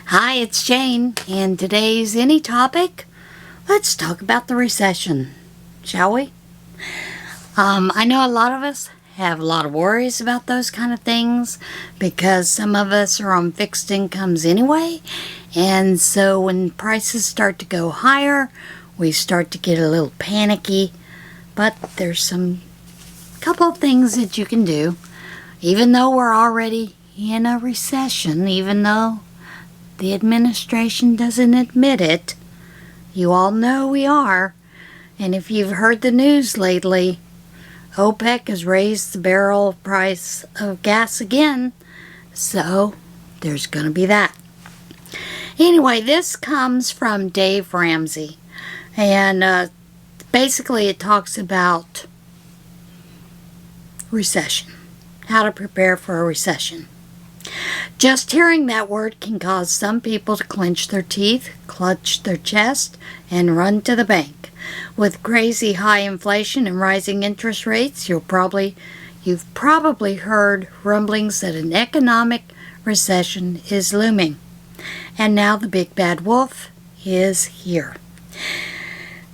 Hi, it's Jane, and today's Any Topic, let's talk about the recession, shall we? I know a lot of us have a lot of worries about those kind of things because some of us are on fixed incomes anyway, and so when prices start to go higher, we start to get a little panicky, but there's some couple of things that you can do, even though we're already in a recession, even though the administration doesn't admit it. You all know we are. And if you've heard the news lately, OPEC has raised the barrel price of gas again. So there's going to be that. Anyway, this comes from Dave Ramsey. And basically it talks about recession. How to prepare for a recession. Just hearing that word can cause some people to clench their teeth, clutch their chest, and run to the bank. With crazy high inflation and rising interest rates, you've probably heard rumblings that an economic recession is looming. And now the big bad wolf is here.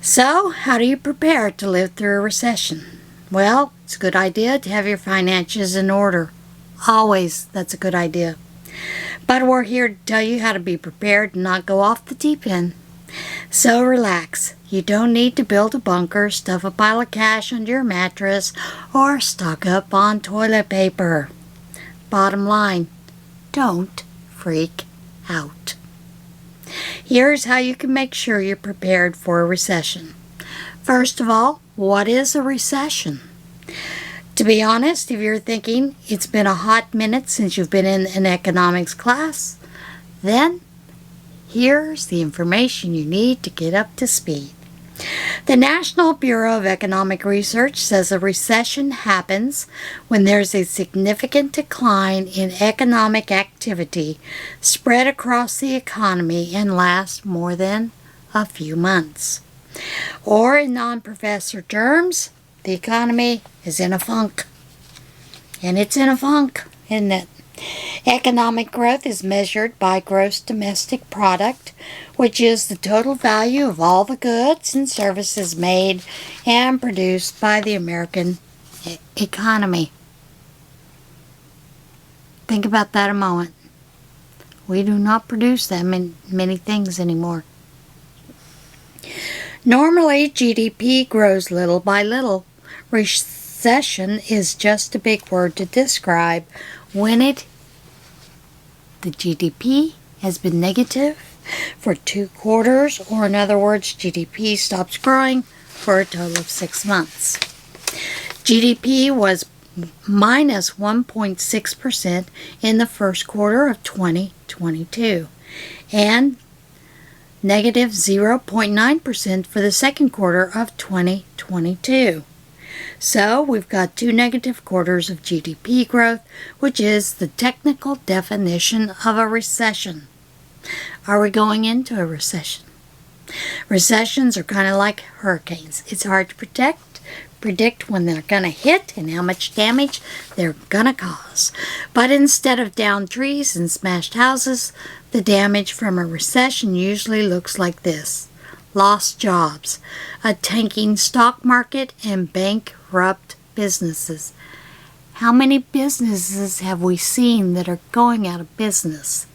So, how do you prepare to live through a recession? Well, it's a good idea to have your finances in order. Always, that's a good idea. But we're here to tell you how to be prepared and not go off the deep end. So relax. You don't need to build a bunker, stuff a pile of cash under your mattress, or stock up on toilet paper. Bottom line, don't freak out. Here's how you can make sure you're prepared for a recession. First of all, what is a recession? To be honest, if you're thinking it's been a hot minute since you've been in an economics class, then here's the information you need to get up to speed. The National Bureau of Economic Research says a recession happens when there's a significant decline in economic activity spread across the economy and lasts more than a few months. Or in non-professor terms, the economy is in a funk. And it's in a funk, isn't it? Economic growth is measured by gross domestic product, which is the total value of all the goods and services made and produced by the American economy. Think about that a moment. We do not produce that many things anymore. Normally, GDP grows little by little. Recession is just a big word to describe when the GDP has been negative for 2 quarters, or in other words, GDP stops growing for a total of 6 months. GDP was minus 1.6% in the first quarter of 2022 and negative 0.9% for the second quarter of 2022. So we've got 2 negative quarters of GDP growth, which is the technical definition of a recession. Are we going into a recession? Recessions are kind of like hurricanes. It's hard to predict when they're going to hit and how much damage they're going to cause. But instead of downed trees and smashed houses, the damage from a recession usually looks like this. Lost jobs, a tanking stock market, and bankrupt businesses. How many businesses have we seen that are going out of business?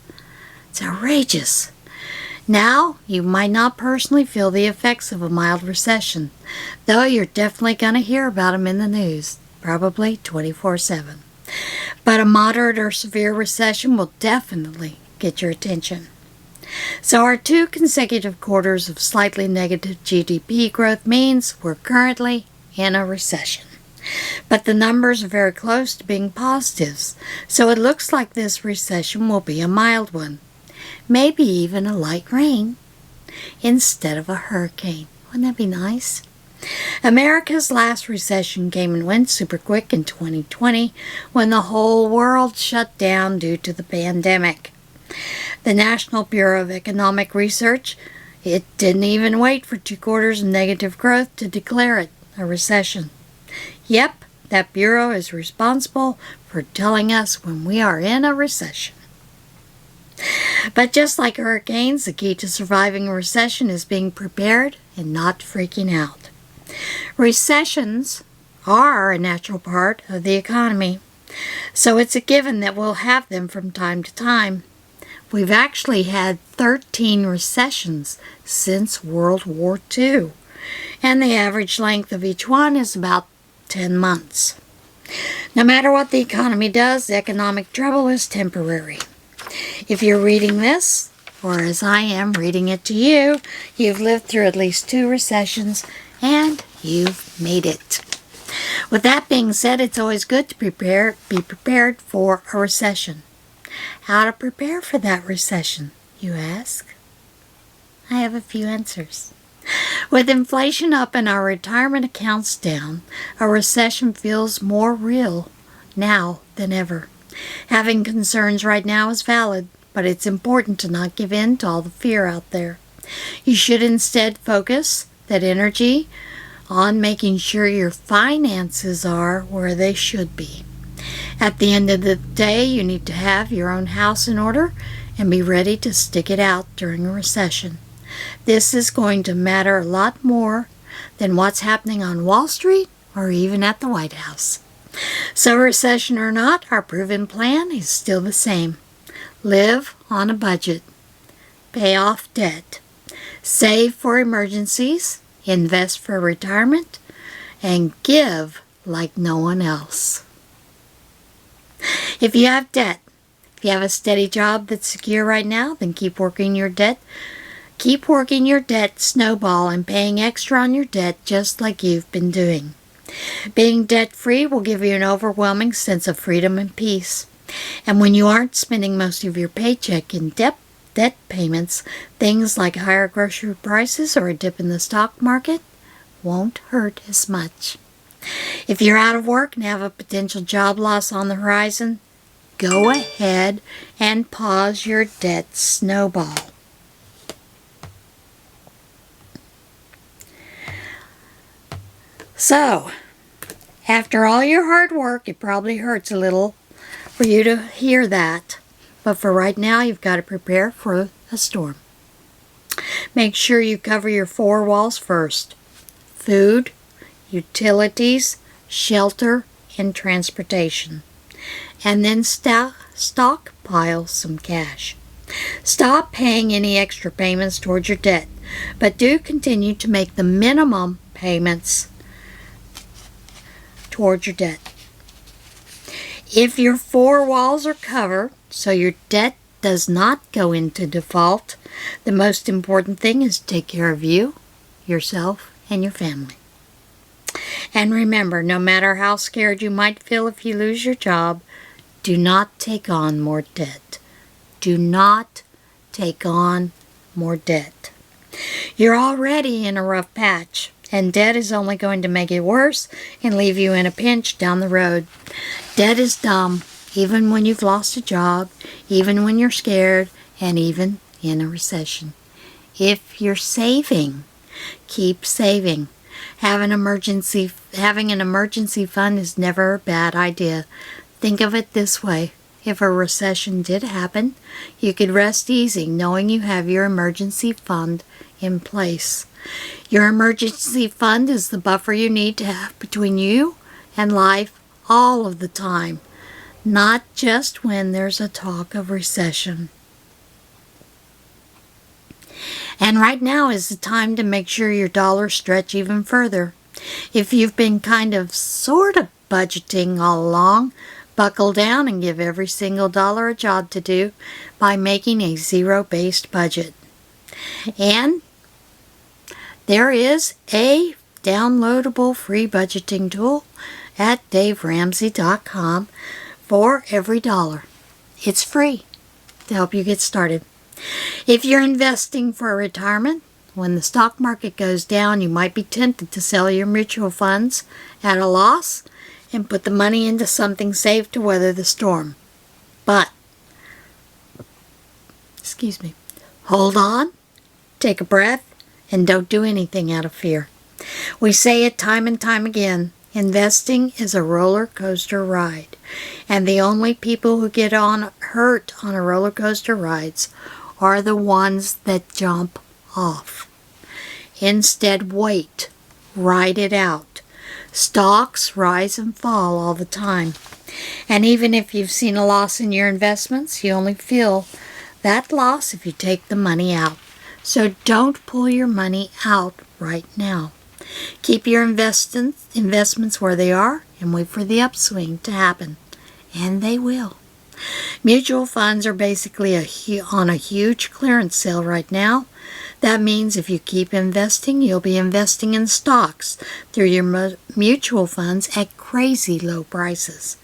It's outrageous. Now, you might not personally feel the effects of a mild recession, though you're definitely going to hear about them in the news, probably 24/7. But a moderate or severe recession will definitely get your attention. So our 2 consecutive quarters of slightly negative GDP growth means we're currently in a recession. But the numbers are very close to being positives, so it looks like this recession will be a mild one. Maybe even a light rain instead of a hurricane. Wouldn't that be nice? America's last recession came and went super quick in 2020 when the whole world shut down due to the pandemic. The National Bureau of Economic Research, it didn't even wait for 2 quarters of negative growth to declare it a recession. Yep, that bureau is responsible for telling us when we are in a recession. But just like hurricanes, the key to surviving a recession is being prepared and not freaking out. Recessions are a natural part of the economy, so it's a given that we'll have them from time to time. We've actually had 13 recessions since World War II, and the average length of each one is about 10 months. No matter what the economy does, the economic trouble is temporary. If you're reading this, or as I am reading it to you, you've lived through at least 2 recessions and you've made it. With that being said, it's always good to be prepared for a recession. How to prepare for that recession, you ask? I have a few answers. With inflation up and our retirement accounts down, a recession feels more real now than ever. Having concerns right now is valid, but it's important to not give in to all the fear out there. You should instead focus that energy on making sure your finances are where they should be. At the end of the day, you need to have your own house in order and be ready to stick it out during a recession. This is going to matter a lot more than what's happening on Wall Street or even at the White House. So recession or not, our proven plan is still the same. Live on a budget. Pay off debt. Save for emergencies. Invest for retirement. And give like no one else. If you have debt, if you have a steady job that's secure right now, then keep working your debt. Keep working your debt snowball and paying extra on your debt just like you've been doing. Being debt-free will give you an overwhelming sense of freedom and peace. And when you aren't spending most of your paycheck in debt payments, things like higher grocery prices or a dip in the stock market won't hurt as much. If you're out of work and have a potential job loss on the horizon, go ahead and pause your debt snowball. So, after all your hard work, it probably hurts a little for you to hear that. But for right now, you've got to prepare for a storm. Make sure you cover your 4 walls first. Food, utilities, shelter, and transportation. And then stockpile some cash. Stop paying any extra payments towards your debt, but do continue to make the minimum payments towards your debt. If your 4 walls are covered, so your debt does not go into default, the most important thing is to take care of you, yourself, and your family. And remember, no matter how scared you might feel if you lose your job, do not take on more debt. Do not take on more debt. You're already in a rough patch, and debt is only going to make it worse and leave you in a pinch down the road. Debt is dumb, even when you've lost a job, even when you're scared, and even in a recession. If you're saving, keep saving. Having an emergency fund is never a bad idea. Think of it this way. If a recession did happen, you could rest easy knowing you have your emergency fund in place. Your emergency fund is the buffer you need to have between you and life all of the time, not just when there's a talk of recession. And right now is the time to make sure your dollars stretch even further. If you've been sort of budgeting all along, buckle down and give every single dollar a job to do by making a zero-based budget. And there is a downloadable free budgeting tool at daveramsey.com for every dollar. It's free to help you get started. If you're investing for retirement, when the stock market goes down, you might be tempted to sell your mutual funds at a loss and put the money into something safe to weather the storm. But, hold on, take a breath, and don't do anything out of fear. We say it time and time again, investing is a roller coaster ride, and the only people who get on hurt on a roller coaster rides are the ones that jump off. Instead, wait. Ride it out. Stocks rise and fall all the time. And even if you've seen a loss in your investments, you only feel that loss if you take the money out. So don't pull your money out right now. Keep your investments where they are and wait for the upswing to happen. And they will. Mutual funds are basically on a huge clearance sale right now. That means if you keep investing, you'll be investing in stocks through your mutual funds at crazy low prices.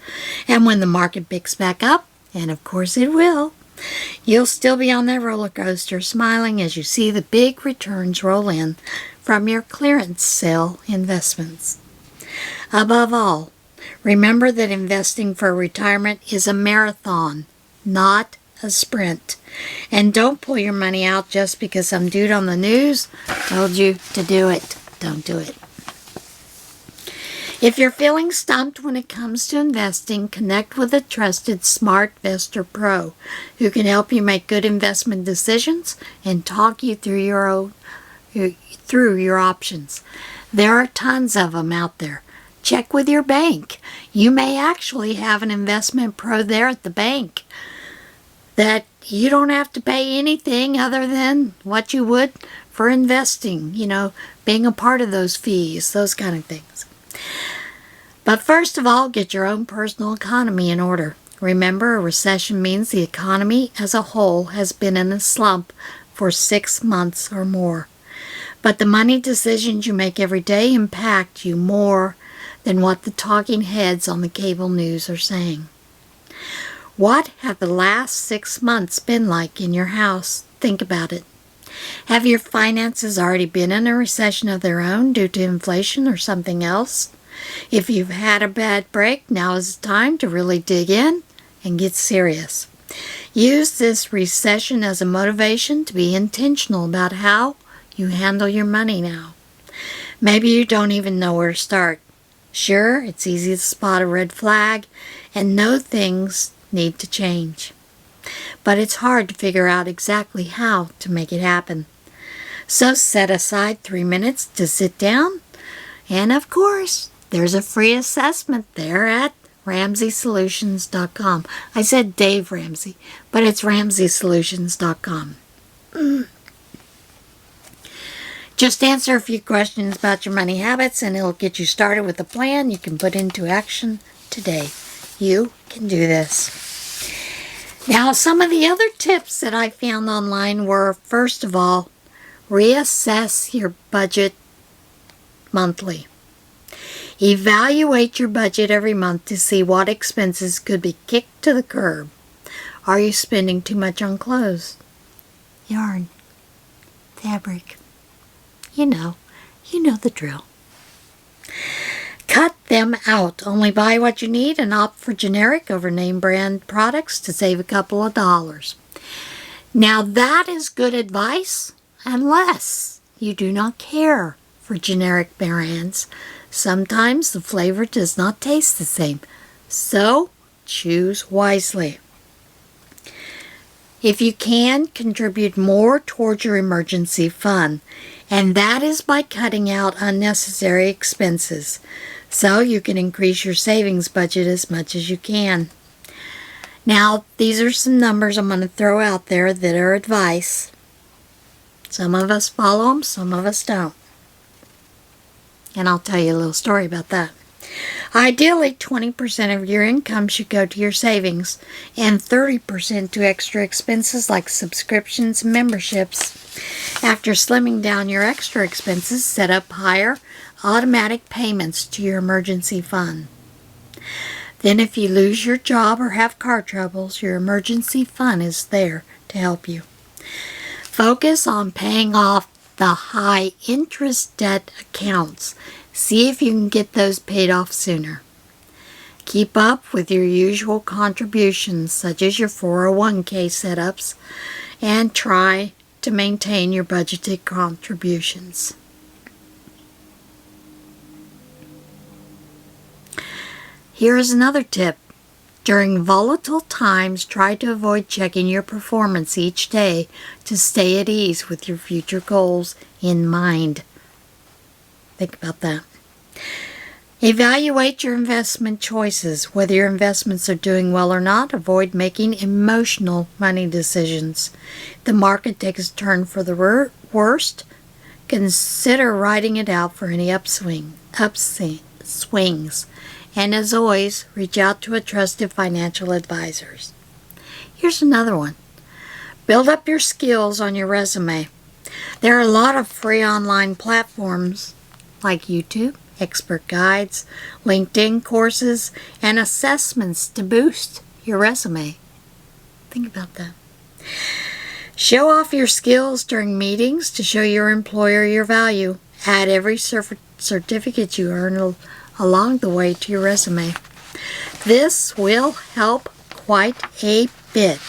And when the market picks back up, and of course it will, you'll still be on that roller coaster smiling as you see the big returns roll in from your clearance sale investments. Above all, remember that investing for retirement is a marathon, not a sprint. And don't pull your money out just because some dude on the news told you to do it. Don't do it. If you're feeling stumped when it comes to investing, connect with a trusted SmartVestor Pro who can help you make good investment decisions and talk you through your options. There are tons of them out there. Check with your bank. You may actually have an investment pro there at the bank that you don't have to pay anything other than what you would for investing, being a part of those fees, those kind of things. But first of all, get your own personal economy in order. Remember, a recession means the economy as a whole has been in a slump for 6 months or more. But the money decisions you make every day impact you more than what the talking heads on the cable news are saying. What have the last 6 months been like in your house? Think about it. Have your finances already been in a recession of their own due to inflation or something else? If you've had a bad break, now is the time to really dig in and get serious. Use this recession as a motivation to be intentional about how you handle your money now. Maybe you don't even know where to start. Sure, it's easy to spot a red flag and know things need to change. But it's hard to figure out exactly how to make it happen. So set aside 3 minutes to sit down. And of course, there's a free assessment there at RamseySolutions.com. I said Dave Ramsey, but it's RamseySolutions.com. Just answer a few questions about your money habits and it'll get you started with a plan you can put into action today. You can do this. Now, some of the other tips that I found online were, first of all, reassess your budget monthly. Evaluate your budget every month to see what expenses could be kicked to the curb. Are you spending too much on clothes, yarn, fabric? You know the drill. Cut them out. Only buy what you need and opt for generic over name brand products to save a couple of dollars. Now that is good advice unless you do not care for generic brands. Sometimes the flavor does not taste the same, so choose wisely. If you can, contribute more towards your emergency fund, and that is by cutting out unnecessary expenses, so you can increase your savings budget as much as you can. Now, these are some numbers I'm going to throw out there that are advice. Some of us follow them, some of us don't. And I'll tell you a little story about that. Ideally, 20% of your income should go to your savings and 30% to extra expenses like subscriptions and memberships. After slimming down your extra expenses, set up higher automatic payments to your emergency fund. Then if you lose your job or have car troubles, your emergency fund is there to help you. Focus on paying off the high interest debt accounts. See if you can get those paid off sooner. Keep up with your usual contributions, such as your 401k setups, and try to maintain your budgeted contributions. Here is another tip. During volatile times, try to avoid checking your performance each day to stay at ease with your future goals in mind. Think about that. Evaluate your investment choices. Whether your investments are doing well or not, avoid making emotional money decisions. If the market takes a turn for the worst, consider writing it out for any swings. And as always, reach out to a trusted financial advisor. Here's another one. Build up your skills on your resume. There are a lot of free online platforms like YouTube, expert guides, LinkedIn courses, and assessments to boost your resume. Think about that. Show off your skills during meetings to show your employer your value. Add every certificate you earn along the way to your resume. This will help quite a bit.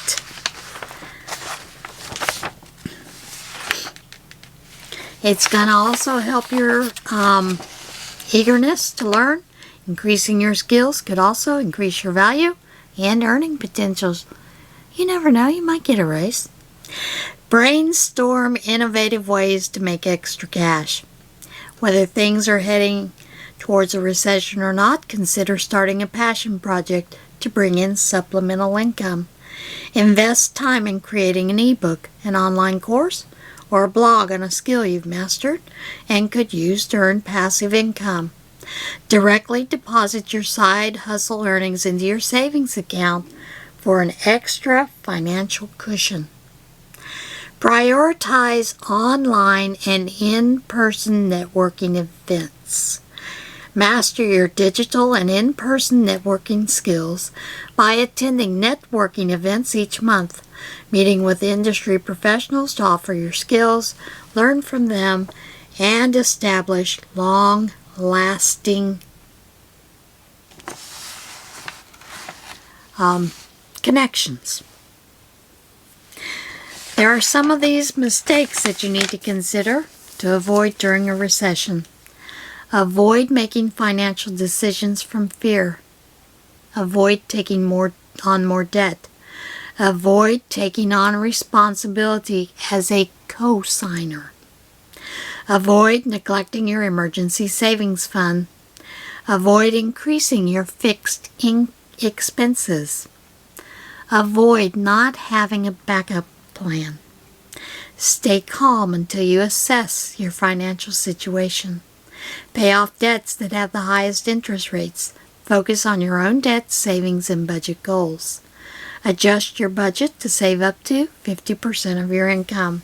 It's going to also help your eagerness to learn. Increasing your skills could also increase your value and earning potentials. You never know, you might get a raise. Brainstorm innovative ways to make extra cash. Whether things are heading towards a recession or not, consider starting a passion project to bring in supplemental income. Invest time in creating an ebook, an online course, or a blog on a skill you've mastered and could use to earn passive income. Directly deposit your side hustle earnings into your savings account for an extra financial cushion. Prioritize online and in-person networking events. Master your digital and in-person networking skills by attending networking events each month, meeting with industry professionals to offer your skills, learn from them, and establish long-lasting connections. There are some of these mistakes that you need to consider to avoid during a recession. Avoid making financial decisions from fear. Avoid taking on more debt. Avoid taking on responsibility as a co-signer. Avoid neglecting your emergency savings fund. Avoid increasing your fixed expenses. Avoid not having a backup plan. Stay calm until you assess your financial situation. Pay off debts that have the highest interest rates. Focus on your own debt, savings, and budget goals. Adjust your budget to save up to 50% of your income.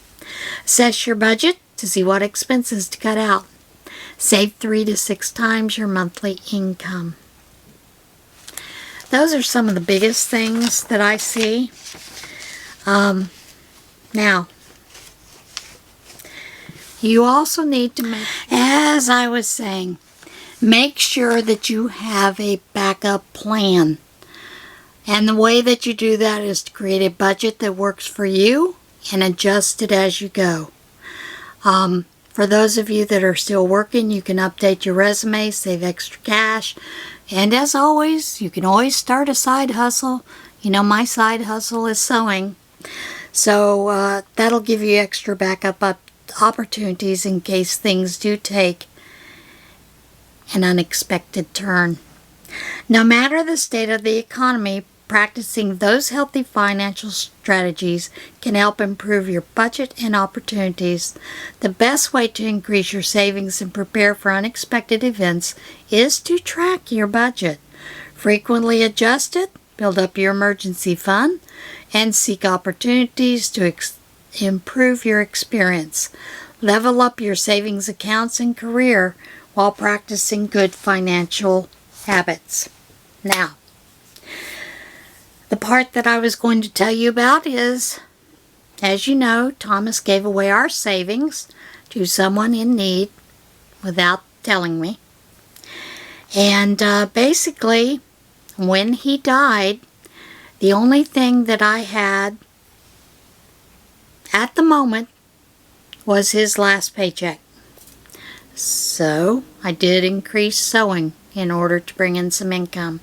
Assess your budget to see what expenses to cut out. Save 3 to 6 times your monthly income. Those are some of the biggest things that I see. Now, you also need to as I was saying, make sure that you have a backup plan. And the way that you do that is to create a budget that works for you and adjust it as you go. For those of you that are still working, you can update your resume, save extra cash, and as always, you can always start a side hustle. You know, my side hustle is sewing. So that'll give you extra backup opportunities in case things do take an unexpected turn. No matter the state of the economy, practicing those healthy financial strategies can help improve your budget and opportunities. The best way to increase your savings and prepare for unexpected events is to track your budget. Frequently adjust it, build up your emergency fund, and seek opportunities to improve your experience. Level up your savings accounts and career while practicing good financial habits. Now, the part that I was going to tell you about is, as you know, Thomas gave away our savings to someone in need without telling me. And basically, when he died, the only thing that I had at the moment was his last paycheck. So I did increase sewing in order to bring in some income.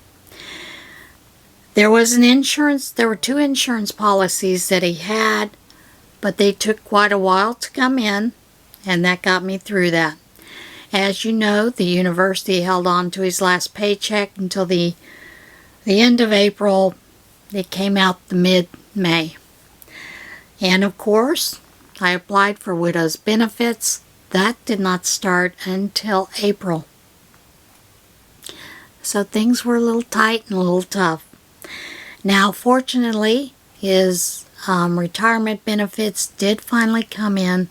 There was there were 2 insurance policies that he had, but they took quite a while to come in, and that got me through that. As you know, the university held on to his last paycheck until the end of April. It came out the mid-May. And of course, I applied for widow's benefits. That did not start until April. So things were a little tight and a little tough. Now, fortunately, his retirement benefits did finally come in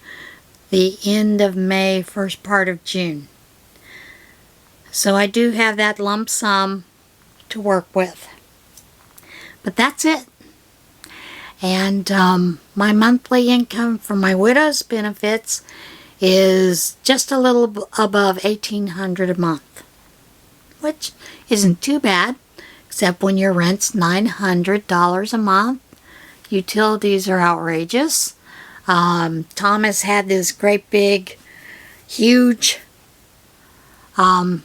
the end of May, first part of June. So I do have that lump sum to work with. But that's it. And my monthly income from my widow's benefits is just a little above $1,800 a month, which isn't too bad, except when your rent's $900 a month. Utilities are outrageous. Thomas had this great big, huge plan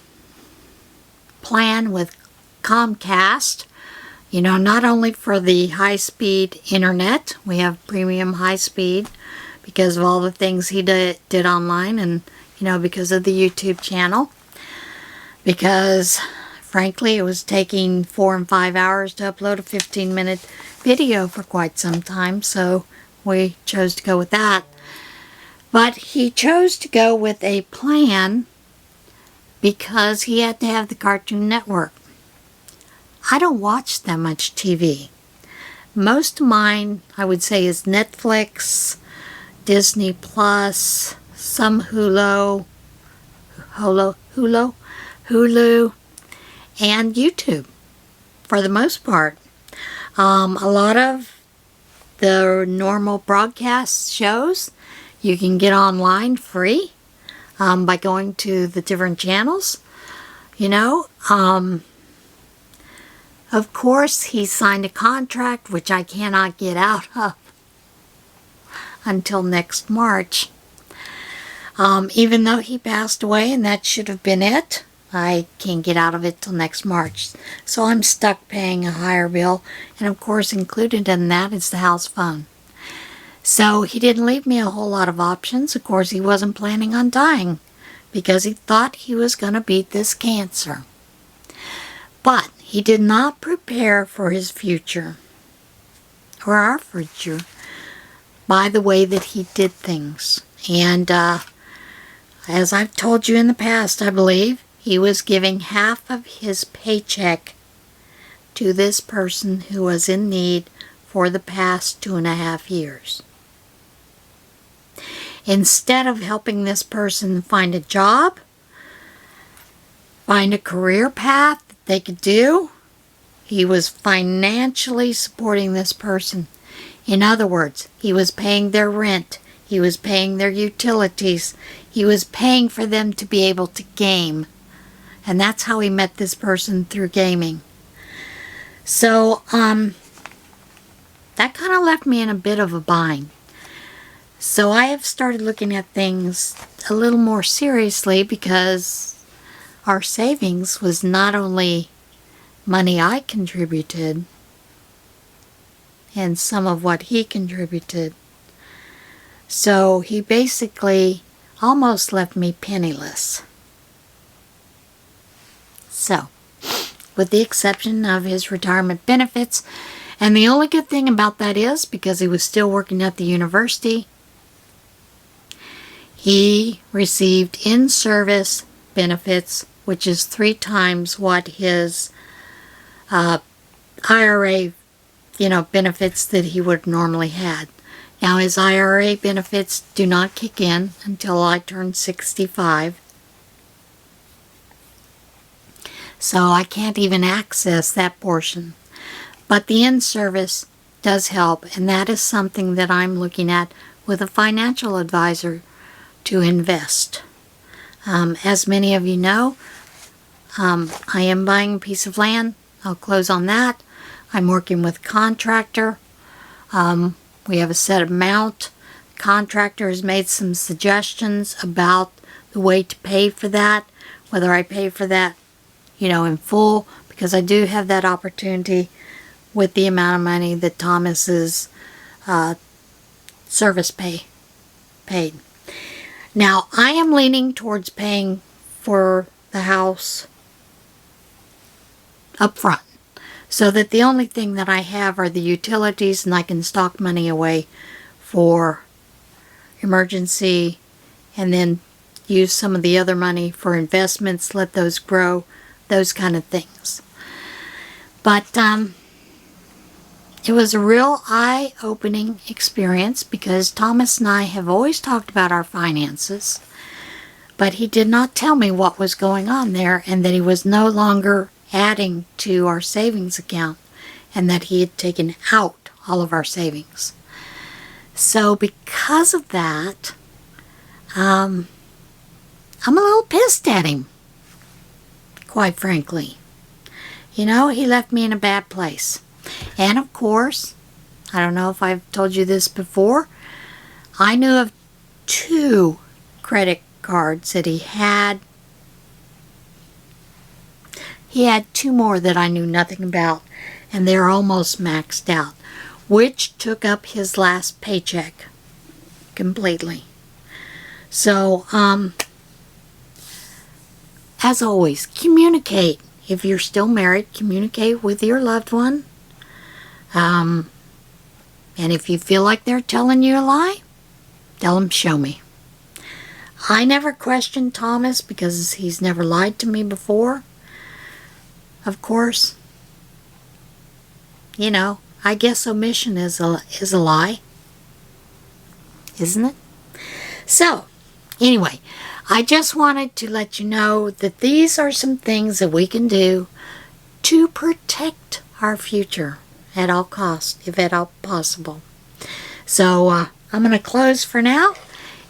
with Comcast. You know, not only for the high-speed internet, we have premium high-speed because of all the things he did online, and, you know, because of the YouTube channel. Because, frankly, it was taking 4 and 5 hours to upload a 15-minute video for quite some time, so we chose to go with that. But he chose to go with a plan because he had to have the Cartoon Network. I don't watch that much TV. Most of mine, I would say, is Netflix, Disney Plus, some Hulu, and YouTube, for the most part. A lot of the normal broadcast shows you can get online free by going to the different channels, you know. Of course, he signed a contract, which I cannot get out of until next March. Even though he passed away, and that should have been it, I can't get out of it till next March. So I'm stuck paying a higher bill, and of course included in that is the house phone. So he didn't leave me a whole lot of options. Of course, he wasn't planning on dying because he thought he was going to beat this cancer. But he did not prepare for his future, or our future, by the way that he did things. And as I've told you in the past, I believe, he was giving half of his paycheck to this person who was in need for the past 2.5 years. Instead of helping this person find a job, find a career path that they could do, he was financially supporting this person. In other words, he was paying their rent, he was paying their utilities, he was paying for them to be able to game. And that's how he met this person, through gaming. So, that kind of left me in a bit of a bind. So I have started looking at things a little more seriously, because our savings was not only money I contributed and some of what he contributed. So he basically almost left me penniless. So, with the exception of his retirement benefits, and the only good thing about that is, because he was still working at the university, he received in-service benefits, which is 3 times what his IRA, benefits that he would normally had. Now, his IRA benefits do not kick in until I turn 65. So I can't even access that portion. But the in-service does help, and that is something that I'm looking at with a financial advisor to invest. As many of you know, I am buying a piece of land. I'll close on that. I'm working with a contractor. We have a set amount. The contractor has made some suggestions about the way to pay for that, whether I pay for that, in full, because I do have that opportunity with the amount of money that Thomas's service paid. Now, I am leaning towards paying for the house up front, so that the only thing that I have are the utilities, and I can stock money away for emergency, and then use some of the other money for investments, let those grow, those kind of things. But it was a real eye-opening experience, because Thomas and I have always talked about our finances, but he did not tell me what was going on there, and that he was no longer adding to our savings account, and that he had taken out all of our savings. So because of that, I'm a little pissed at him, quite frankly. You know, he left me in a bad place. And of course, I don't know if I've told you this before, I knew of 2 credit cards that he had. He had 2 more that I knew nothing about, and they're almost maxed out, which took up his last paycheck completely. So, as always, communicate. If you're still married, communicate with your loved one. And if you feel like they're telling you a lie, tell them, show me. I never questioned Thomas because he's never lied to me before. Of course, you know, I guess omission is a lie, isn't it? So, anyway, I just wanted to let you know that these are some things that we can do to protect our future at all costs, if at all possible. So, I'm going to close for now,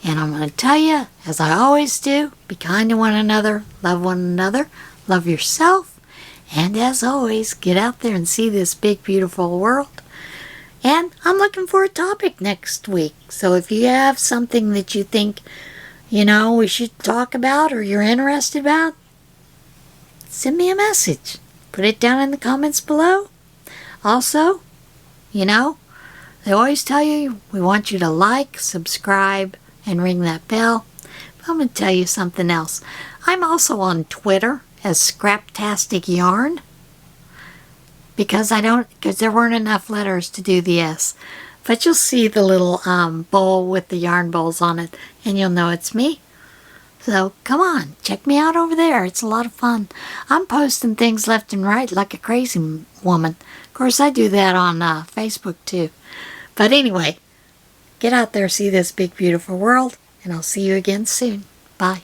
and I'm going to tell you, as I always do, be kind to one another, love one another, love yourself, and as always, get out there and see this big, beautiful world. And I'm looking for a topic next week. So if you have something that you think, you know, we should talk about or you're interested about, send me a message. Put it down in the comments below. Also, you know, they always tell you, we want you to like, subscribe, and ring that bell. But I'm going to tell you something else. I'm also on Twitter as ScrapTasticyarns, because there weren't enough letters to do the S. But you'll see the little bowl with the yarn bowls on it, and you'll know it's me. So come on, check me out over there. It's a lot of fun. I'm posting things left and right like a crazy woman. Of course, I do that on Facebook too. But anyway, get out there, see this big, beautiful world, and I'll see you again soon. Bye.